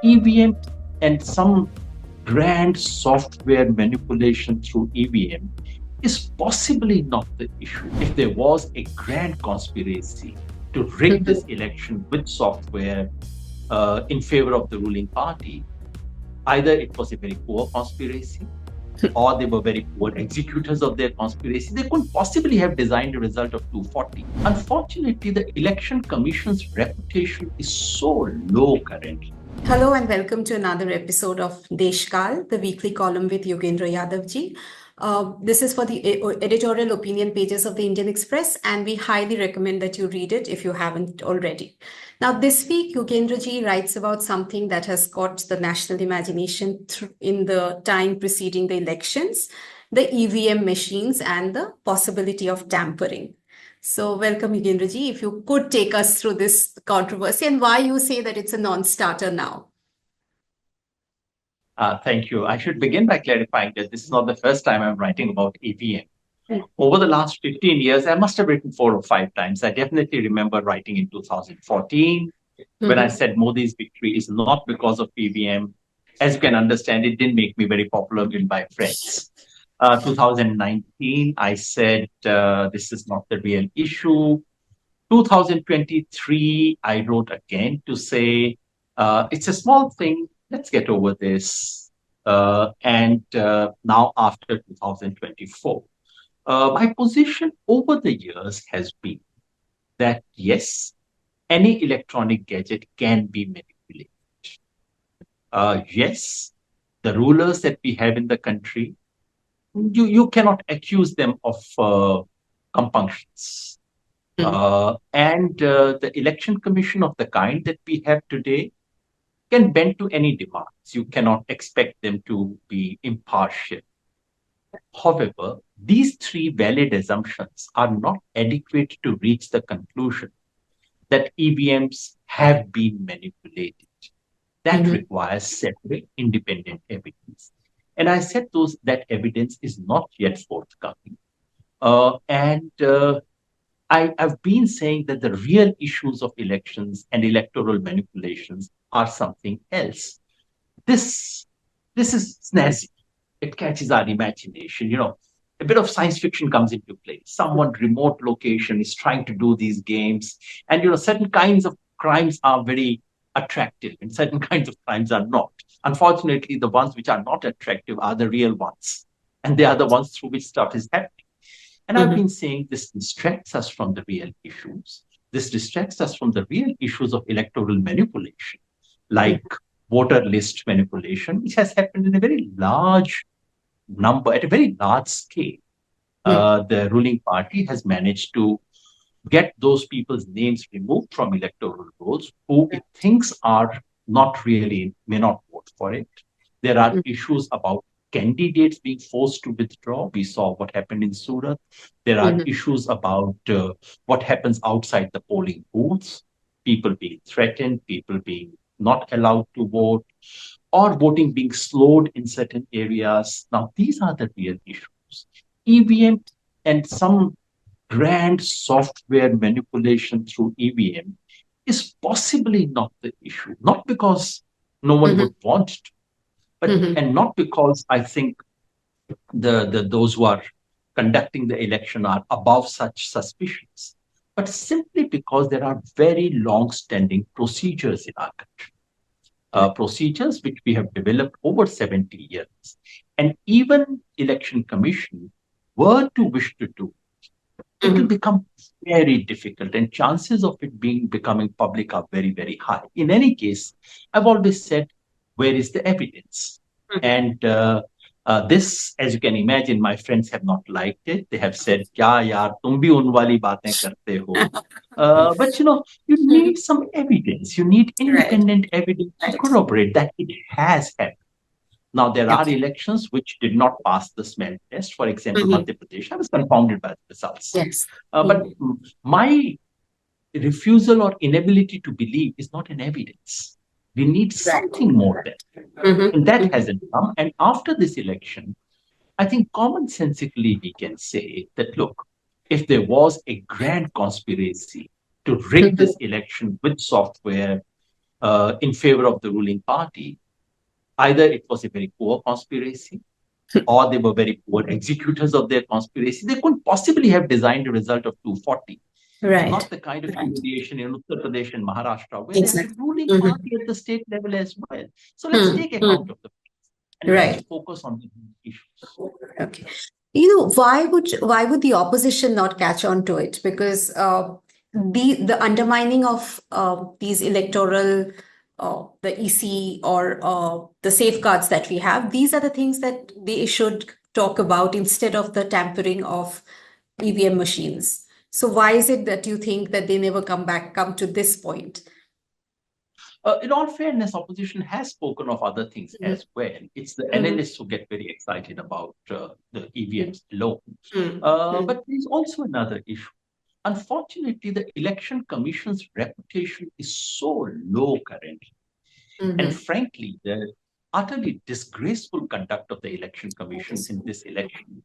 EVM and some grand software manipulation through EVM is possibly not the issue. If there was a grand conspiracy to rig this election with software in favor of the ruling party, either it was a very poor conspiracy or they were very poor executors of their conspiracy. They couldn't possibly have designed a result of 240. Unfortunately, the Election Commission's reputation is so low currently. Hello and welcome to another episode of Deshkaal, the weekly column with Yogendra Yadav ji. This is for the editorial opinion pages of the Indian Express, and we highly recommend that you read it if you haven't already. Now, this week, Yogendra ji writes about something that has caught the national imagination in the time preceding the elections, the EVM machines and the possibility of tampering. So welcome, Yogendra ji. If you could take us through this controversy and why you say that it's a non-starter now. Thank you. I should begin by clarifying that this is not the first time I'm writing about EVM. Over the last 15 years, I must have written 4 or 5 times. I definitely remember writing in 2014 when I said Modi's victory is not because of EVM. As you can understand, it didn't make me very popular with my friends. 2019, I said this is not the real issue. 2023, I wrote again to say it's a small thing. Let's get over this. And now after 2024, my position over the years has been that yes, any electronic gadget can be manipulated. Yes, the rulers that we have in the country, you cannot accuse them of compunctions. And the election commission of the kind that we have today can bend to any demands. You cannot expect them to be impartial. However, these 3 valid assumptions are not adequate to reach the conclusion that EVMs have been manipulated. That requires separate, independent evidence. And I said that evidence is not yet forthcoming. I've been saying that the real issues of elections and electoral manipulations are something else. This is snazzy. It catches our imagination. A bit of science fiction comes into play. Someone remote location is trying to do these games. And, certain kinds of crimes are very attractive and certain kinds of crimes are not. Unfortunately, the ones which are not attractive are the real ones. And they are the ones through which stuff is happening. And I've been saying this distracts us from the real issues. This distracts us from the real issues of electoral manipulation, like voter list manipulation, which has happened in a very large number, at a very large scale. The ruling party has managed to get those people's names removed from electoral rolls who it thinks are not really, may not vote for it. There are issues about candidates being forced to withdraw. We saw what happened in Surat. There are issues about what happens outside the polling booths, people being threatened, people being not allowed to vote, or voting being slowed in certain areas. Now, these are the real issues. EVM and some grand software manipulation through EVM is possibly not the issue, not because no one would want to, but and not because I think those who are conducting the election are above such suspicions, but simply because there are very long-standing procedures in our country, procedures which we have developed over 70 years. And even Election Commission were to wish to do, it will become very difficult, and chances of it becoming public are very, very high. In any case, I've always said, where is the evidence? And this, as you can imagine, my friends have not liked it. They have said, "Kya yaar, tum bhi un wali baatein karte ho." But you need some evidence. You need independent evidence to corroborate that it has happened. Now, there are elections which did not pass the smell test. For example, Madhya Pradesh, I was confounded by the results. But my refusal or inability to believe is not an evidence. We need something more than. And that hasn't come. And after this election, I think commonsensically we can say that, look, if there was a grand conspiracy to rig this election with software, in favor of the ruling party, either it was a very poor conspiracy or they were very poor executors of their conspiracy. They couldn't possibly have designed a result of 240. Right. Not the kind of humiliation in Uttar Pradesh and Maharashtra, where they had a Exactly. ruling Mhm. party at the state level as well. So let's take account of the facts and let's Right. focus on the issues. Okay. Why would the opposition not catch on to it? Because the undermining of these electoral the EC or the safeguards that we have, these are the things that they should talk about instead of the tampering of EVM machines. So why is it that you think that they never come to this point? In all fairness, opposition has spoken of other things Mhm. as well. It's the Mhm. analysts who get very excited about the EVMs alone. Mhm. But there's also another issue. Unfortunately, the Election Commission's reputation is so low currently. And Mhm. frankly, the utterly disgraceful conduct of the Election That Commission is in so. this election,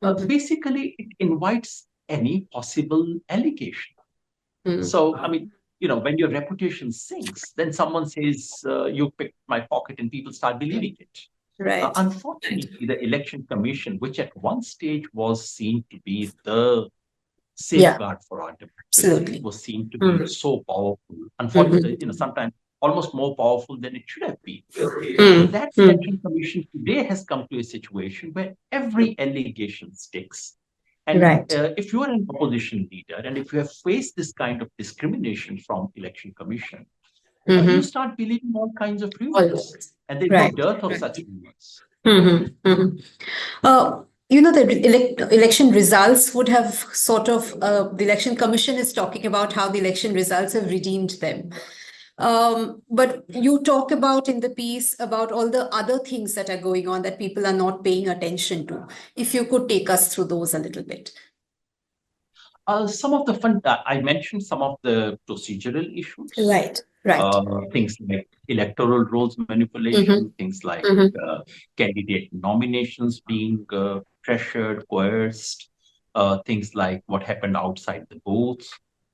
Mhm. basically, it invites any possible allegation. Mhm. So, I mean, when your reputation sinks, then someone says, you picked my pocket, and people start believing it. Right. Unfortunately, the Election Commission, which at one stage was seen to be the Yeah, safeguard for our democracy, absolutely. was seen to be Mhm. so powerful. Unfortunately, Mhm. sometimes almost more powerful than it should have been. Mhm. That Mhm. Election Commission today has come to a situation where every allegation sticks. And Right. if you are an opposition leader and if you have faced this kind of discrimination from Election Commission, you Mm-hmm. start believing all kinds of rumors. Always. And there's no Right. dearth of Right. such rumors. Mm-hmm. Mm-hmm. The election results would have sort of, the election commission is talking about how the election results have redeemed them. But you talk about in the piece about all the other things that are going on that people are not paying attention to. If you could take us through those a little bit. Some of the I mentioned some of the procedural issues, Right. Right. things like electoral rolls Mm-hmm. manipulation, things like Mm-hmm. candidate nominations being pressured, coerced, things like what happened outside the booths,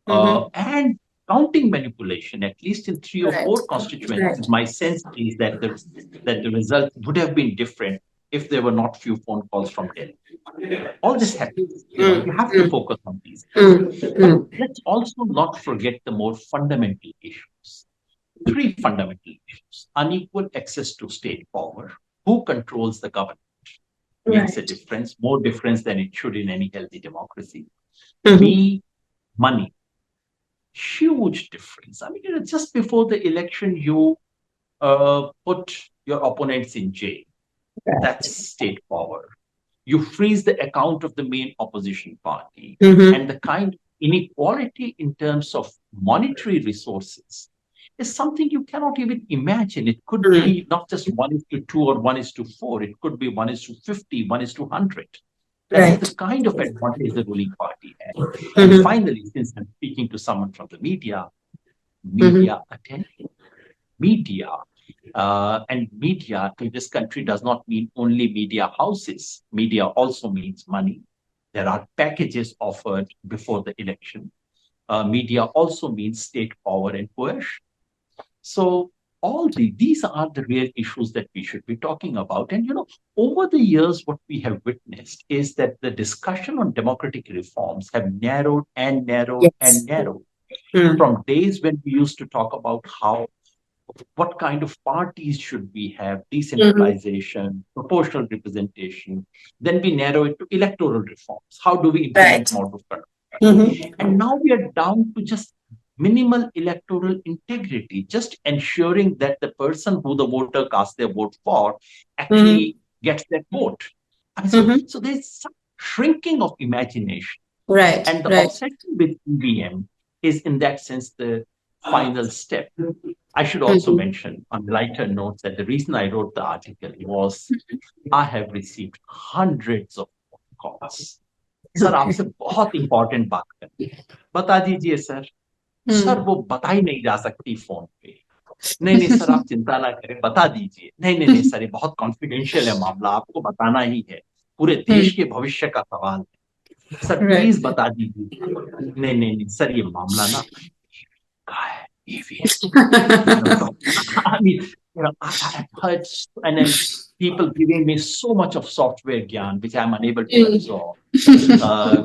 Mm-hmm. and counting manipulation, at least in three or Right. four constituencies. Right. My sense is that the result would have been different if there were not few phone calls from Delhi. All this happens. You have to Mm-hmm. focus on these. But Mm-hmm. let's also not forget the more fundamental issues. Three fundamental issues: unequal access to state power, who controls the government makes a Right. difference, more difference than it should in any healthy democracy. Mm-hmm. B, money, huge difference. I mean, just before the election, you put your opponents in jail. That's Right. state power. You freeze the account of the main opposition party, and Mm-hmm. the kind of inequality in terms of monetary resources is something you cannot even imagine. It could Mm-hmm. be not just 1:2 or 1:4. It could be 1:50, 1:100. That's the Right. kind of advantage the ruling party had. And Mm-hmm. finally, since I'm speaking to someone from the media, Mm-hmm. media attention, media. And media in this country does not mean only media houses. Media also means money. There are packages offered before the election. Media also means state power and coercion. So these are the real issues that we should be talking about. And over the years, what we have witnessed is that the discussion on democratic reforms have narrowed and narrowed and Yes. narrowed. Mm. From days when we used to talk about what kind of parties should we have, Mm-hmm. decentralization, proportional representation. Then we narrow it to electoral reforms. How do we implement Right. mode of conduct? Mm-hmm. And now we are down to just minimal electoral integrity, just ensuring that the person who the voter casts their vote for Mm-hmm. actually gets that vote. And so, Mm-hmm. so there's some shrinking of imagination. Right. And the Right. obsession with EVM is, in that sense, the final step. I should also Mm-hmm. mention on lighter notes that the reason I wrote the article was I have received hundreds of calls. Sir Okay. आपसे बहुत important बात करनी है बता दीजिए sir Mm. वो बताई नहीं जा सकती फोन पे नहीं नहीं सर आप चिंता ना करें बता दीजिए नहीं नहीं नहीं सर ये बहुत कॉन्फिडेंशियल है मामला आपको बताना ही है पूरे देश के Mm. भविष्य का सवाल है सर Right. प्लीज बता दीजिए नहीं नहीं नहीं सर ये मामला ना का है EVM. I mean, I've heard, and then people giving me so much of software gyan, which I'm unable to absorb,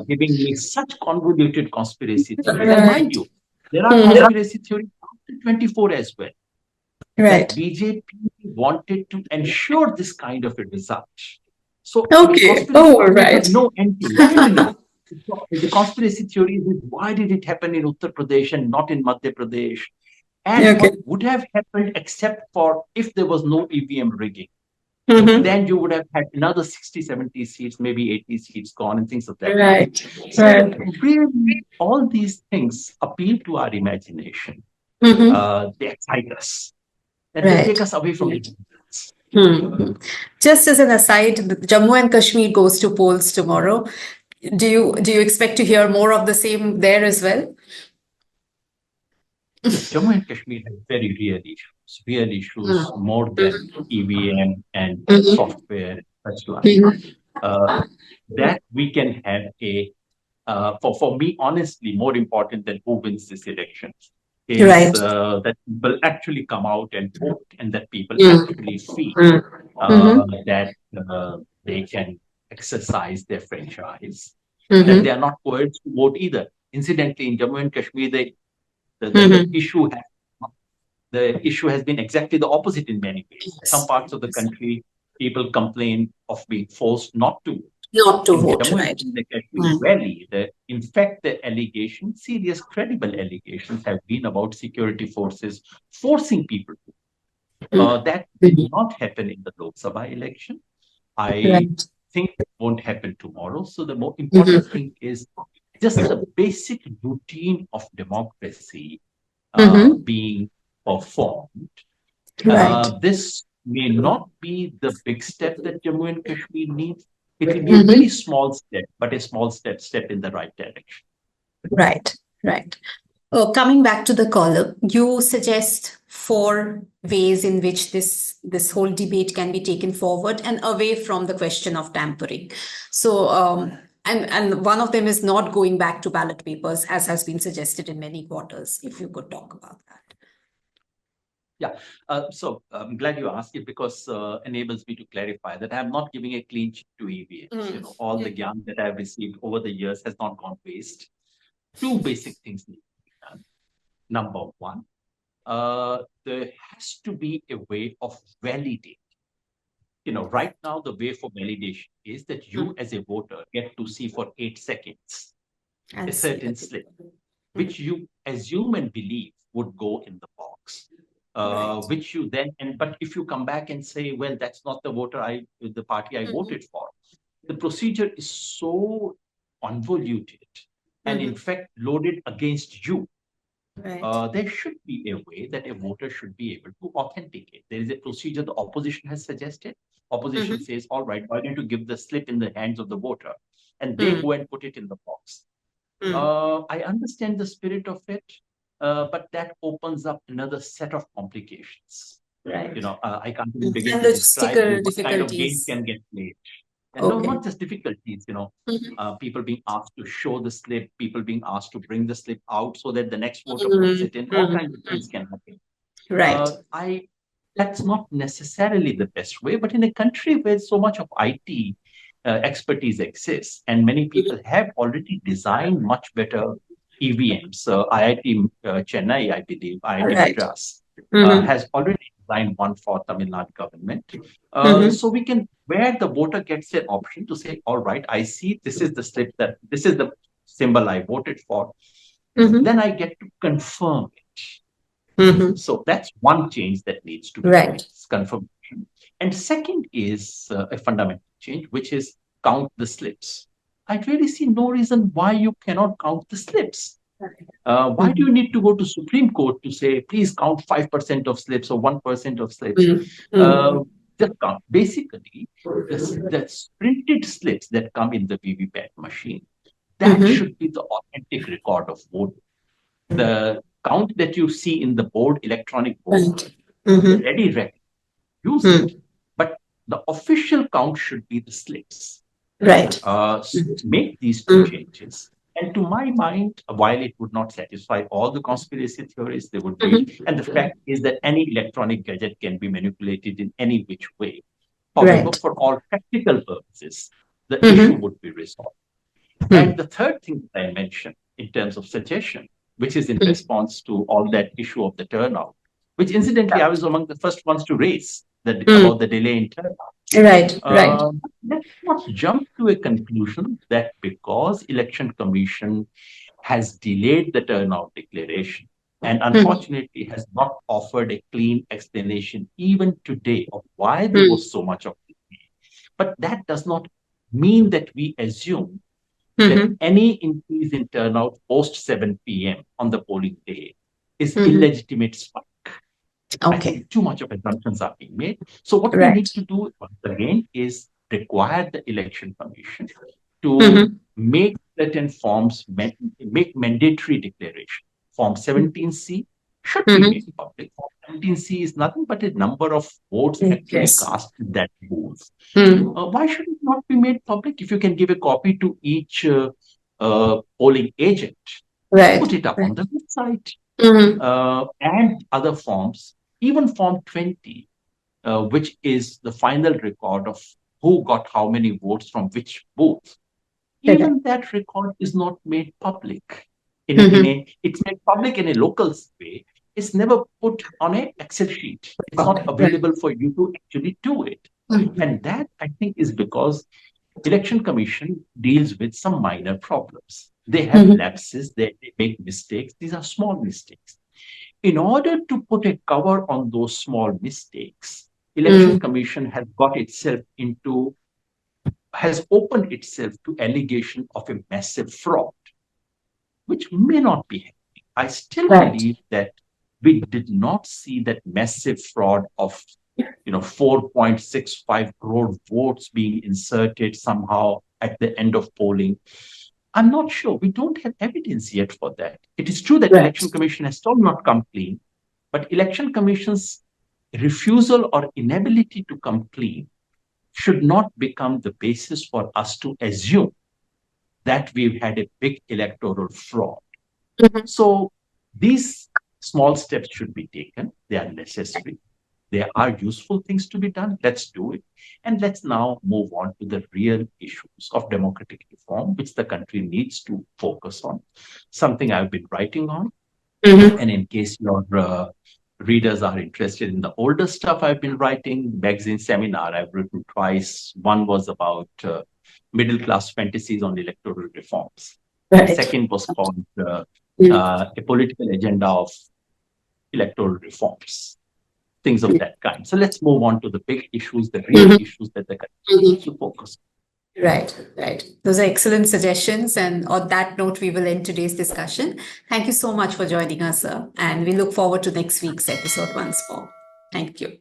giving me such convoluted conspiracy theories. And mind you, there are conspiracy theories after 24 as well, that BJP wanted to ensure this kind of a result. So, I mean, conspiracy theories have no end to it. The conspiracy theory is, why did it happen in Uttar Pradesh and not in Madhya Pradesh? And what would have happened except for if there was no EVM rigging? Then you would have had another 60, 70 seats, maybe 80 seats gone and things of that kind. So really, all these things appeal to our imagination. They excite us. And they take us away from it. Just as an aside, Jammu and Kashmir goes to polls tomorrow. Do you expect to hear more of the same there as well? Jammu and Kashmir has very real issues more than EVM and software, such like. That we can have for me, honestly, more important than who wins this election is that people actually come out and vote, and that people actually feel that they can exercise their franchise, that they are not coerced to vote either. Incidentally, in Jammu and Kashmir, the issue has been exactly the opposite in many ways. Some parts of the country, people complain of being forced not to vote. In the Kashmir Valley, in fact, the allegations, serious, credible allegations, have been about security forces forcing people to. That did not happen in the Lok Sabha election. I think it won't happen tomorrow. So the more important thing is just the basic routine of democracy being performed. This may not be the big step that Jammu and Kashmir needs. It will be a very small step, but a small step in the right direction. Right. Coming back to the column, you suggest 4 ways in which this whole debate can be taken forward and away from the question of tampering. So, and one of them is not going back to ballot papers, as has been suggested in many quarters. If you could talk about that. Yeah, so I'm glad you asked it, because enables me to clarify that I'm not giving a clean sheet to EVMs. All the gyan that I've received over the years has not gone waste. 2 basic things need to be done. Number 1, there has to be a way of validating. Right now, the way for validation is that you as a voter get to see for 8 seconds a certain slip, which you assume and believe would go in the box. Which you then, but if you come back and say, well, that's not the party I voted for, the procedure is so convoluted and in fact loaded against you. There should be a way that a voter should be able to authenticate. There is a procedure the opposition has suggested. Opposition says, all right, why don't you give the slip in the hands of the voter? And they go and put it in the box. I understand the spirit of it. But that opens up another set of complications. I can't even begin to describe what kind of games can get played. And no, not just difficulties, people being asked to show the slip, people being asked to bring the slip out so that the next voter puts it in, all kinds of things can happen. That's not necessarily the best way, but in a country where so much of IT expertise exists, and many people have already designed much better EVMs. IIT Chennai, I believe, IIT Madras, has already designed one for Tamil Nadu government. So we can, where the voter gets an option to say, all right, I see this is the slip, this is the symbol I voted for. Then I get to confirm it. So that's one change that needs to be made, confirmation. And second is a fundamental change, which is count the slips. I really see no reason why you cannot count the slips. Why do you need to go to Supreme Court to say, please count 5% of slips or 1% of slips? Just count. Basically, the printed slips that come in the VVPAT machine, that should be the authentic record of voting. The count that you see in the board, electronic board, ready, use it. But the official count should be the slips. So make these 2 changes. And to my mind, while it would not satisfy all the conspiracy theories, they would be, and the fact is that any electronic gadget can be manipulated in any which way. However, Right. for all practical purposes, the issue Mm-hmm. would be resolved. And Mm. the third thing that I mentioned in terms of suggestion, which is in Mm. response to all that issue of the turnout, which incidentally I was among the first ones to raise Mm. about the delay in turnout. Right. Right. Let's not jump to a conclusion that because Election Commission has delayed the turnout declaration and Mm. unfortunately has not offered a clean explanation even today of why there Mm. was so much of delay. But that does not mean that we assume that Mm-hmm. any increase in turnout post 7 p.m. on the polling day is Mm-hmm. illegitimate spike. I Okay. think too much of assumptions are being made. So what we Right. need to do once again is require the election commission to Mm-hmm. make certain forms, make mandatory declaration. Form 17C should be Mm-hmm. made public. Form 17C is nothing but a number of votes actually Yes. cast in that booth. Mm. Why should it not be made public? If you can give a copy to each polling agent, Right. put it up Right. on the website, Mm-hmm. and other forms, even Form 20, which is the final record of who got how many votes from which booth. Correct. Even that record is not made public. Mm-hmm. It's made public in a local way. It's never put on an Excel sheet. It's not Public. Right. available for you to actually do it. Mm-hmm. And that, I think, is because Election Commission deals with some minor problems. They have Mm-hmm. lapses, they make mistakes. These are small mistakes. In order to put a cover on those small mistakes, Election Mm. Commission has opened itself to allegation of a massive fraud, which may not be happening. I still Right. believe that we did not see that massive fraud of 4.65 crore votes being inserted somehow at the end of polling. I'm not sure. We don't have evidence yet for that. It is true that Right. Election Commission has still not come clean, but Election Commission's refusal or inability to come clean should not become the basis for us to assume that we've had a big electoral fraud. Mm-hmm. So these small steps should be taken. They are necessary. There are useful things to be done. Let's do it. And let's now move on to the real issues of democratic reform, which the country needs to focus on. Something I've been writing on. Mm-hmm. And in case your readers are interested in the older stuff I've been writing, magazine seminar I've written twice. One was about middle class fantasies on electoral reforms. The Right. second was called Mm. a political agenda of electoral reforms, things of that kind. So let's move on to the big issues, the real Mm-hmm. issues that the country needs Mm-hmm. to focus Mm-hmm. Right, right. Those are excellent suggestions. And on that note, we will end today's discussion. Thank you so much for joining us, sir. And we look forward to next week's episode once more. Thank you.